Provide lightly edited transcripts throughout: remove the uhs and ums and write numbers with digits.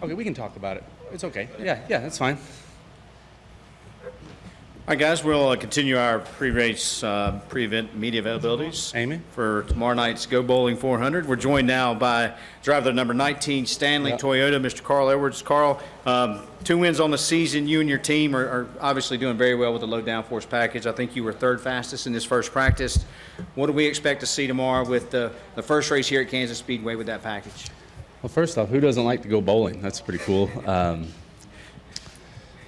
Okay, we can talk about it. It's okay. Yeah, that's fine. All right, guys, we'll continue our pre-race, pre-event media availabilities. Amy? For tomorrow night's Go Bowling 400. We're joined now by driver number 19, Stanley Toyota, Mr. Carl Edwards. Carl, 2 wins on the season. You and your team are obviously doing very well with the low downforce package. I think you were 3rd fastest in this first practice. What do we expect to see tomorrow with the first race here at Kansas Speedway with that package? Well, first off, who doesn't like to go bowling? That's pretty cool.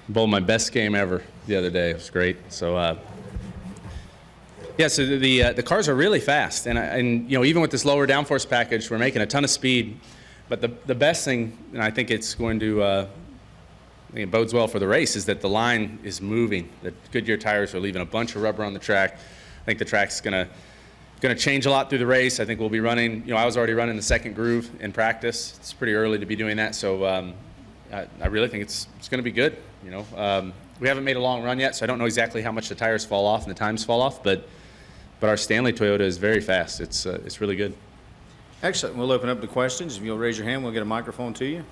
Bowled my best game ever the other day. It was great. So, so the cars are really fast, and you know, even with this lower downforce package, we're making a ton of speed. But the best thing, and I think it's going to, I think it bodes well for the race, is that the line is moving. The Goodyear tires are leaving a bunch of rubber on the track. I think the track's going to change a lot through the race. I think we'll be running. You know, I was already running the 2nd groove in practice. It's pretty early to be doing that, so I really think it's going to be good. You know, we haven't made a long run yet, so I don't know exactly how much the tires fall off and the times fall off, but our Stanley Toyota is very fast. It's really good. Excellent. We'll open up the questions. If you'll raise your hand, we'll get a microphone to you.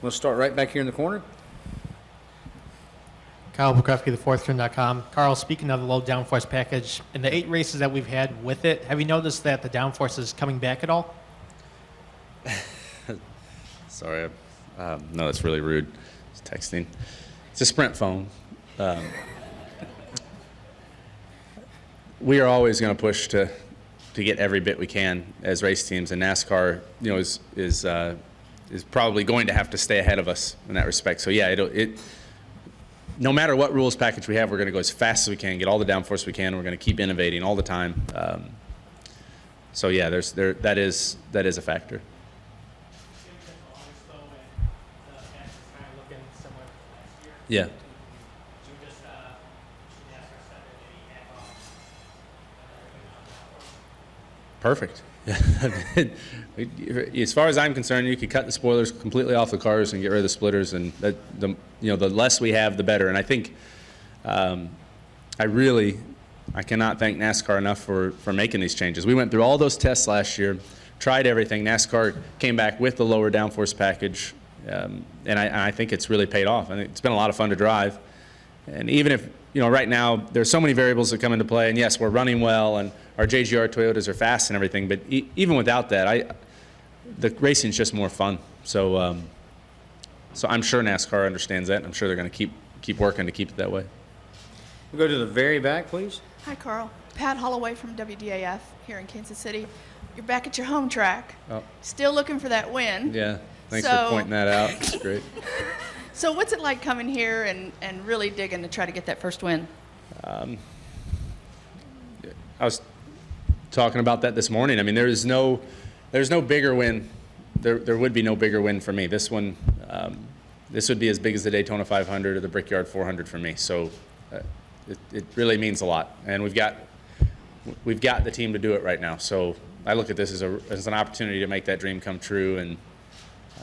We'll start right back here in the corner. Kyle Bukowski, thefourthturn.com. Carl, speaking of the low downforce package, in the 8 races that we've had with it, have you noticed that the downforce is coming back at all? Sorry. No, that's really rude. It's texting. It's a Sprint phone. We are always going to push to get every bit we can as race teams, and NASCAR, you know, is probably going to have to stay ahead of us in that respect. So yeah, no matter what rules package we have, we're going to go as fast as we can, get all the downforce we can. We're going to keep innovating all the time. So yeah, that is a factor. Yeah. Perfect. As far as I'm concerned, you could cut the spoilers completely off the cars and get rid of the splitters, and the less we have, the better. And I think I cannot thank NASCAR enough for making these changes. We went through all those tests last year, tried everything. NASCAR came back with the lower downforce package. And I think it's really paid off. I think it's been a lot of fun to drive. And even if, you know, right now there's so many variables that come into play, and yes, we're running well, and our JGR Toyotas are fast and everything, but even without that, the racing's just more fun. So, so I'm sure NASCAR understands that, and I'm sure they're going to keep working to keep it that way. We'll go to the very back, please. Hi, Carl. Pat Holloway from WDAF here in Kansas City. You're back at your home track. Oh. Still looking for that win. Yeah. Thanks for pointing that out. It's great. So what's it like coming here and really digging to try to get that first win? I was talking about that this morning. I mean, there's no bigger win. There would be no bigger win for me. This one, this would be as big as the Daytona 500 or the Brickyard 400 for me. So it really means a lot, and we've got the team to do it right now. So I look at this as an opportunity to make that dream come true. And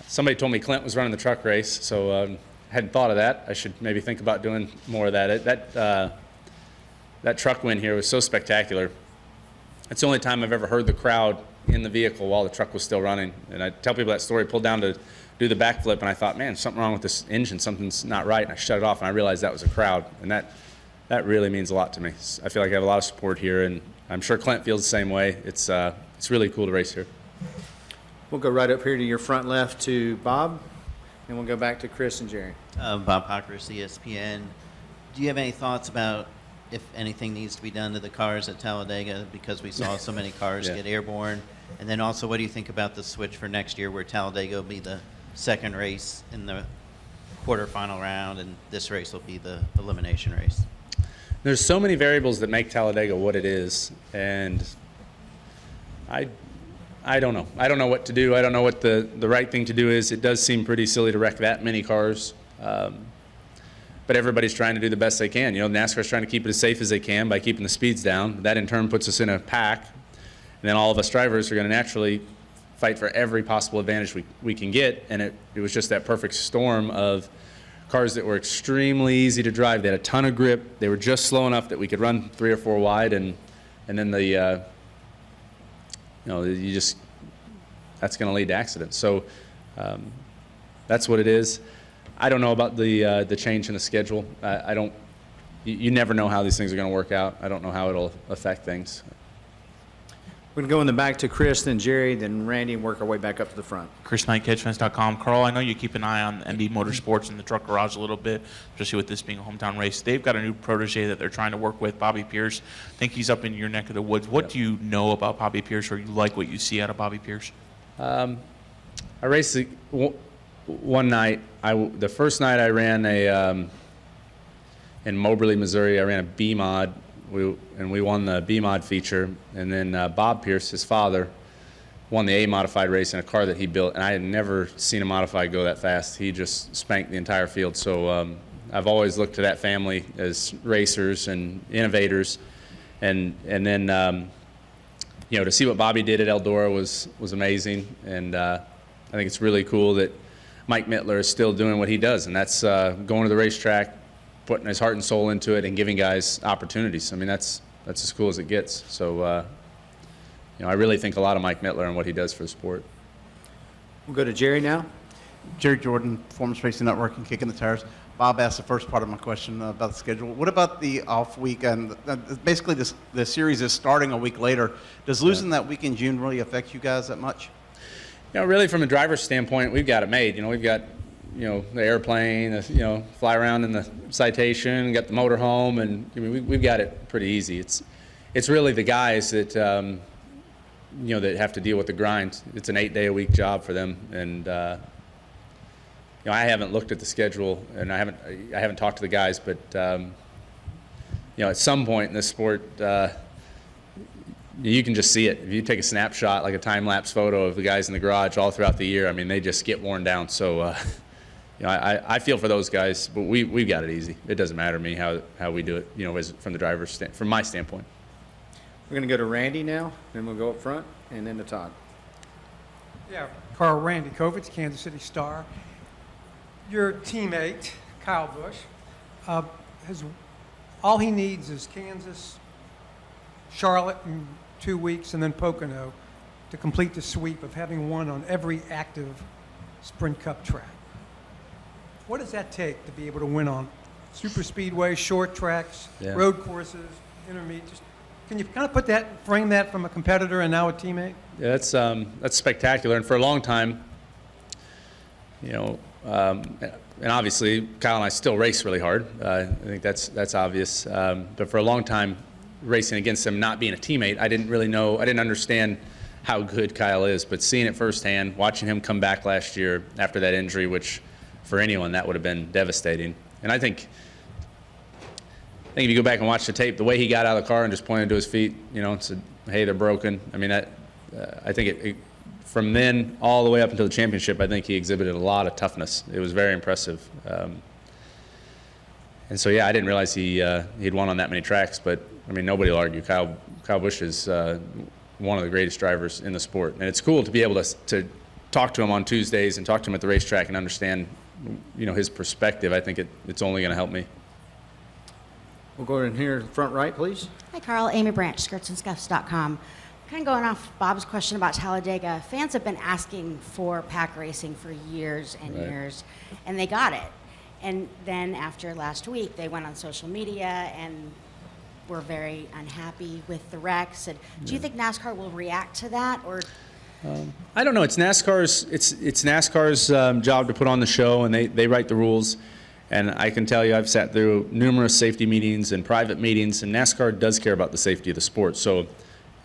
somebody told me Clint was running the truck race, so I hadn't thought of that. I should maybe think about doing more of that. That truck win here was so spectacular. It's the only time I've ever heard the crowd in the vehicle while the truck was still running. And I tell people that story, pulled down to do the backflip, and I thought, man, something wrong with this engine, something's not right, and I shut it off, and I realized that was a crowd, and that really means a lot to me. I feel like I have a lot of support here, and I'm sure Clint feels the same way. It's really cool to race here. We'll go right up here to your front left to Bob, and we'll go back to Chris and Jerry. Bob Hockers, ESPN. Do you have any thoughts about if anything needs to be done to the cars at Talladega, because we saw so many cars get airborne? And then also, what do you think about the switch for next year, where Talladega will be the second race in the quarterfinal round, and this race will be the elimination race? There's so many variables that make Talladega what it is, and I don't know. I don't know what to do. I don't know what the right thing to do is. It does seem pretty silly to wreck that many cars. But everybody's trying to do the best they can. You know, NASCAR's trying to keep it as safe as they can by keeping the speeds down. That in turn puts us in a pack. And then all of us drivers are going to naturally fight for every possible advantage we can get. And it was just that perfect storm of cars that were extremely easy to drive. They had a ton of grip. They were just slow enough that we could run 3 or 4 wide. And then that's going to lead to accidents. So That's what it is. I don't know about the change in the schedule. I don't. You never know how these things are going to work out. I don't know how it'll affect things. We're going to go in the back to Chris, then Jerry, then Randy, and work our way back up to the front. Chris Knight, catchfence.com. Carl, I know you keep an eye on MB Motorsports and the truck garage a little bit, especially with this being a hometown race. They've got a new protege that they're trying to work with, Bobby Pierce. I think he's up in your neck of the woods. What do you know about Bobby Pierce, or you like what you see out of Bobby Pierce? I raced one night. The first night I ran in Moberly, Missouri, I ran a B mod. We won the B mod feature, and then Bob Pierce, his father, won the A modified race in a car that he built, and I had never seen a modified go that fast. He just spanked the entire field. So I've always looked to that family as racers and innovators, and then to see what Bobby did at Eldora was amazing, and I think it's really cool that Mike Mittler is still doing what he does, and that's going to the racetrack, putting his heart and soul into it, and giving guys opportunities. I mean, that's as cool as it gets. So, I really think a lot of Mike Mittler and what he does for the sport. We'll go to Jerry now. Jerry Jordan, Performance Racing Network and Kicking the Tires. Bob asked the first part of my question about the schedule. What about the off week? And basically, the series is starting a week later. Does losing that week in June really affect you guys that much? Really, from a driver's standpoint, we've got it made. We've got the airplane, fly around in the Citation, got the motorhome, and we've got it pretty easy. It's really the guys that that have to deal with the grind. It's an 8-day-a-week job for them, and I haven't looked at the schedule, and I haven't talked to the guys, but at some point in this sport, you can just see it. If you take a snapshot, like a time-lapse photo of the guys in the garage all throughout the year, I mean, they just get worn down. So, I feel for those guys, but we've got it easy. It doesn't matter to me how we do it, from the driver's from my standpoint. We're going to go to Randy now, then we'll go up front, and then to Todd. Yeah, Carl, Randy Kovitz, Kansas City Star. Your teammate, Kyle Busch, all he needs is Kansas, Charlotte in 2 weeks, and then Pocono to complete the sweep of having won on every active Sprint Cup track. What does that take to be able to win on super speedway, short tracks, road courses, intermediate? Can you kind of frame that from a competitor and now a teammate? Yeah, that's spectacular. And for a long time, and obviously Kyle and I still race really hard. I think that's obvious. But for a long time, racing against him, not being a teammate, I didn't understand how good Kyle is. But seeing it firsthand, watching him come back last year after that injury, which for anyone that would have been devastating. And I think if you go back and watch the tape, the way he got out of the car and just pointed to his feet, and said, "Hey, they're broken." I mean, I think from then all the way up until the championship, I think he exhibited a lot of toughness. It was very impressive. And so, I didn't realize he'd won on that many tracks, but I mean, nobody will argue. Kyle Busch is one of the greatest drivers in the sport, and it's cool to be able to talk to him on Tuesdays and talk to him at the racetrack and understand, his perspective. I think it's only going to help me. We'll go in here, front right, please. Hi, Carl. Amy Branch, skirtsandscuffs.com. Kind of going off Bob's question about Talladega, fans have been asking for pack racing for years and years, and they got it. And then after last week, they went on social media and were very unhappy with the wrecks. And do you think NASCAR will react to that, or? I don't know. It's NASCAR's job to put on the show, and they write the rules. And I can tell you, I've sat through numerous safety meetings and private meetings, and NASCAR does care about the safety of the sport. So,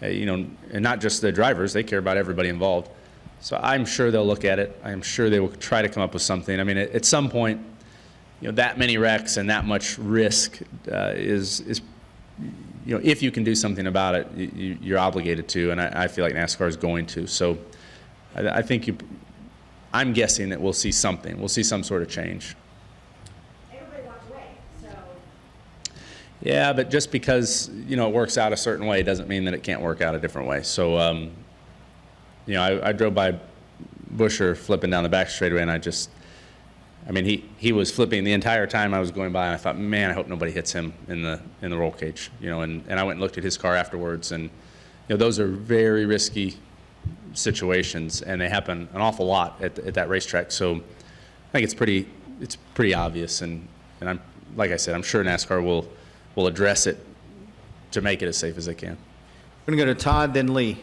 and not just the drivers, they care about everybody involved. So I'm sure they'll look at it. I'm sure they will try to come up with something. I mean, at some point, that many wrecks and that much risk is if you can do something about it, you're obligated to, and I feel like NASCAR is going to. So I think I'm guessing that we'll see something. We'll see some sort of change. Everybody walked away, so. Yeah, but just because, it works out a certain way doesn't mean that it can't work out a different way. So, I drove by Buscher flipping down the back straightaway, and he was flipping the entire time I was going by, and I thought, man, I hope nobody hits him in the roll cage, and I went and looked at his car afterwards, and those are very risky situations, and they happen an awful lot at that racetrack. So think it's pretty obvious, and I'm like I said, I'm sure NASCAR will address it to make it as safe as they can. We're going to go to Todd, then Lee.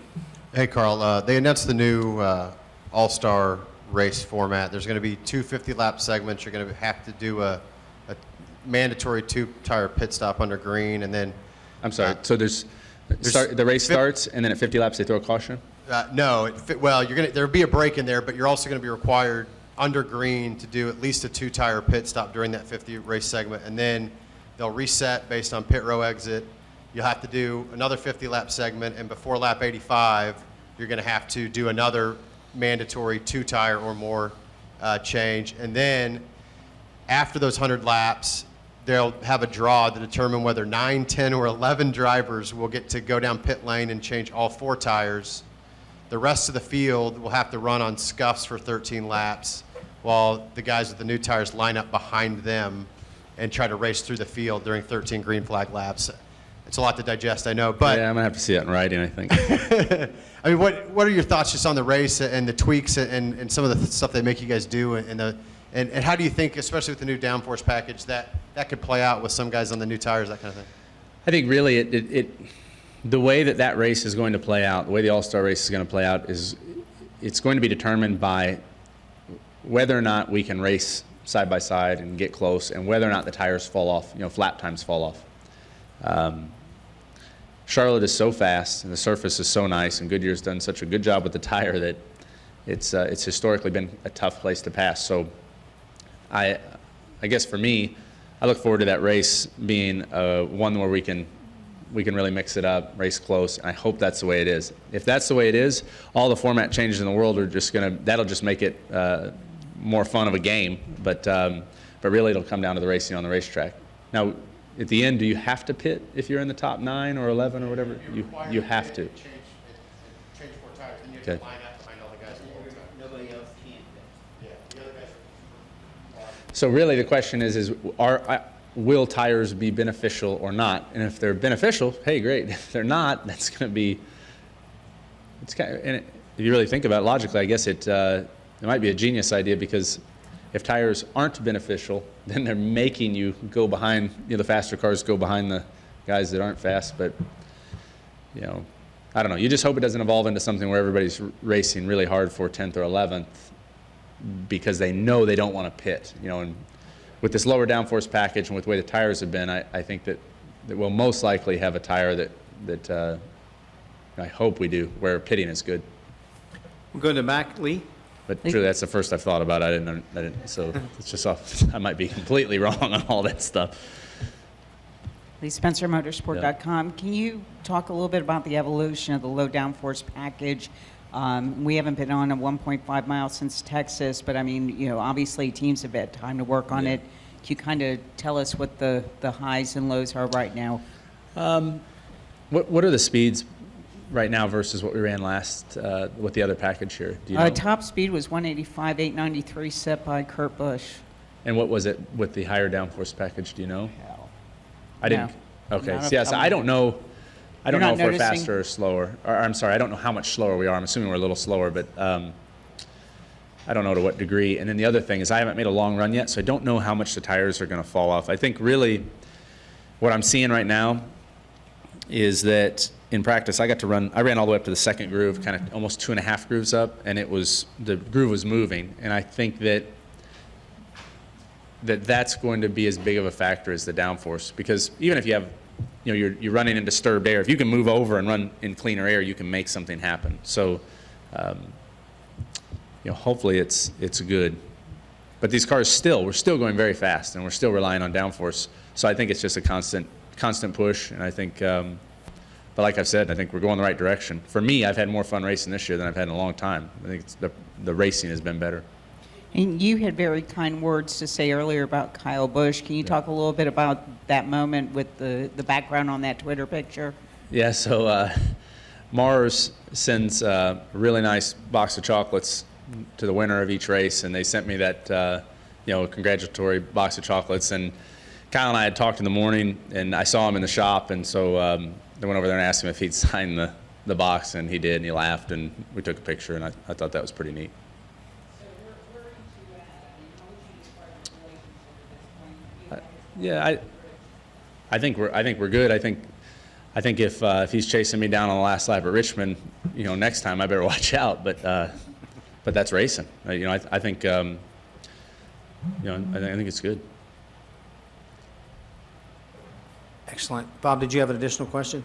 Hey, Carl. They announced the new all-star race format. There's going to be two 50-lap segments. You're going to have to do a mandatory two-tire pit stop under green, and then... I'm sorry. So the race starts, and then at 50 laps they throw a caution? No. There'll be a break in there, but you're also going to be required under green to do at least a two-tire pit stop during that 50 race segment, and then they'll reset based on pit row exit. You'll have to do another 50-lap segment, and before lap 85, you're going to have to do another mandatory two-tire or more change. And then after those 100 laps, they'll have a draw to determine whether 9, 10, or 11 drivers will get to go down pit lane and change all 4 tires. The rest of the field will have to run on scuffs for 13 laps, while the guys with the new tires line up behind them and try to race through the field during 13 green flag laps. It's a lot to digest, I know, but... Yeah, I'm going to have to see that in writing, I think. I mean, what are your thoughts just on the race and the tweaks and some of the stuff they make you guys do, and how do you think, especially with the new downforce package, that could play out with some guys on the new tires, that kind of thing? I think really the way that race is going to play out, the way the All-Star race is going to play out is it's going to be determined by whether or not we can race side by side and get close, and whether or not the tires fall off, flat times fall off. Charlotte is so fast, and the surface is so nice, and Goodyear's done such a good job with the tire that it's historically been a tough place to pass. So I guess for me, I look forward to that race being one where we can really mix it up, race close, and I hope that's the way it is. If that's the way it is, all the format changes in the world are that'll just make it more fun of a game, but really it'll come down to the racing on the racetrack. Now, at the end, do you have to pit if you're in the top 9 or 11 or whatever? You have to. Change 4 tires, then you have Okay. to line up behind all the guys. Nobody else can. Yeah, the other guys are... So really the question is will tires be beneficial or not? And if they're beneficial, hey, great. If they're not, that's going to be, if you really think about it logically, I guess it might be a genius idea, because if tires aren't beneficial, then they're making you go behind, the faster cars go behind the guys that aren't fast. But, I don't know. You just hope it doesn't evolve into something where everybody's racing really hard for 10th or 11th because they know they don't want to pit. And with this lower downforce package and with the way the tires have been, I think that we'll most likely have a tire that I hope we do, where pitting is good. We'll go to Mac, Lee. But truly, that's the first I've thought about. I didn't. So it's just off. I might be completely wrong on all that stuff. Lee Spencer, Motorsport.com. Can you talk a little bit about the evolution of the low downforce package? We haven't been on a 1.5 miles since Texas, but I mean, obviously teams have had time to work on it. Can you kind of tell us what the highs and lows are right now? What are the speeds right now versus what we ran last with the other package here? Do you know? Top speed was 185.893 set by Kurt Busch. And what was it with the higher downforce package? Do you know? I didn't. No. Okay. Not So, yeah, so I don't know. I don't know if we're noticing? faster or slower. Or, I'm sorry, I don't know how much slower we are. I'm assuming we're a little slower, but I don't know to what degree. And then the other thing is I haven't made a long run yet, so I don't know how much the tires are going to fall off. I think really what I'm seeing right now is that in practice I ran all the way up to the second groove, kind of almost 2.5 grooves up, and the groove was moving. And I think that's going to be as big of a factor as the downforce, because even if you have, you're running in disturbed air, if you can move over and run in cleaner air, you can make something happen. So, hopefully it's good. But these cars we're still going very fast, and we're still relying on downforce. So I think it's just a constant push, and I think, but like I've said, I think we're going the right direction. For me, I've had more fun racing this year than I've had in a long time. I think the racing has been better. And you had very kind words to say earlier about Kyle Busch. Can you talk a little bit about that moment with the background on that Twitter picture? Yeah, so Mars sends a really nice box of chocolates to the winner of each race, and they sent me that congratulatory box of chocolates. And Kyle and I had talked in the morning, and I saw him in the shop, and so I went over there and asked him if he'd sign the box, and he did, and he laughed, and we took a picture, and I thought that was pretty neat. Yeah, I think we're good. I think if he's chasing me down on the last lap at Richmond, next time I better watch out. But that's racing. I think I think it's good. Excellent. Bob, did you have an additional question?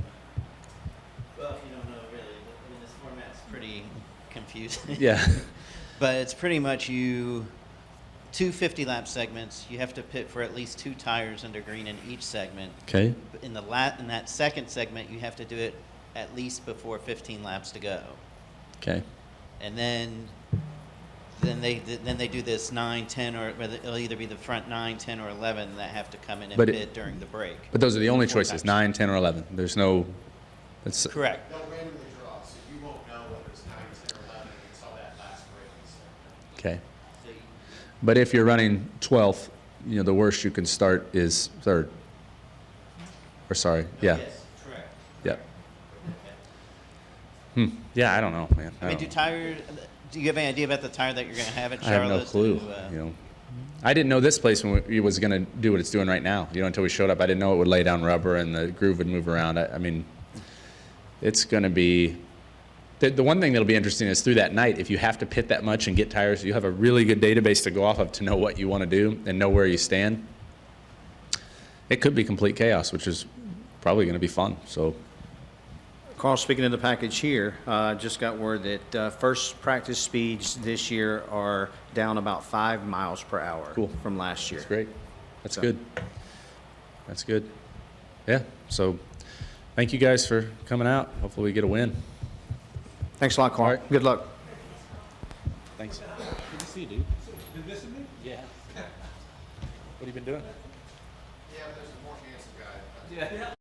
Well, if you don't know, really, I mean, this format's pretty confusing. Yeah. But it's pretty much two 50-lap segments. You have to pit for at least 2 tires under green in each segment. Okay. In that second segment, you have to do it at least before 15 laps to go. Okay. And then they do this 9, 10, or it'll either be the front 9, 10, or 11 that have to come in and pit during the break. But those are the only choices: 9, 10, or 11. There's no. That's Correct. They'll randomly draw, so you won't know whether it's 9, 10, or 11 until that last break. okay. But if you're running 12th, the worst you can start is 3rd. Or sorry, yeah. Yes, correct. Yeah. Yeah, I don't know, man. I mean, do you have any idea about the tire that you're going to have at Charlotte? I have no clue. I didn't know this place it was going to do what it's doing right now. Until we showed up, I didn't know it would lay down rubber and the groove would move around. I mean, it's going to be. The one thing that'll be interesting is through that night, if you have to pit that much and get tires, you have a really good database to go off of to know what you want to do and know where you stand. It could be complete chaos, which is probably going to be fun. So. Carl, speaking of the package here, just got word that first practice speeds this year are down about 5 miles per hour from last year. That's great. That's good. That's good. Yeah. So thank you guys for coming out. Hopefully we get a win. Thanks a lot, Carl. Right. Good luck. Thanks. Good to see you, dude. Been missing me? Yeah. What have you been doing? Yeah, but there's a more handsome guy. Yeah.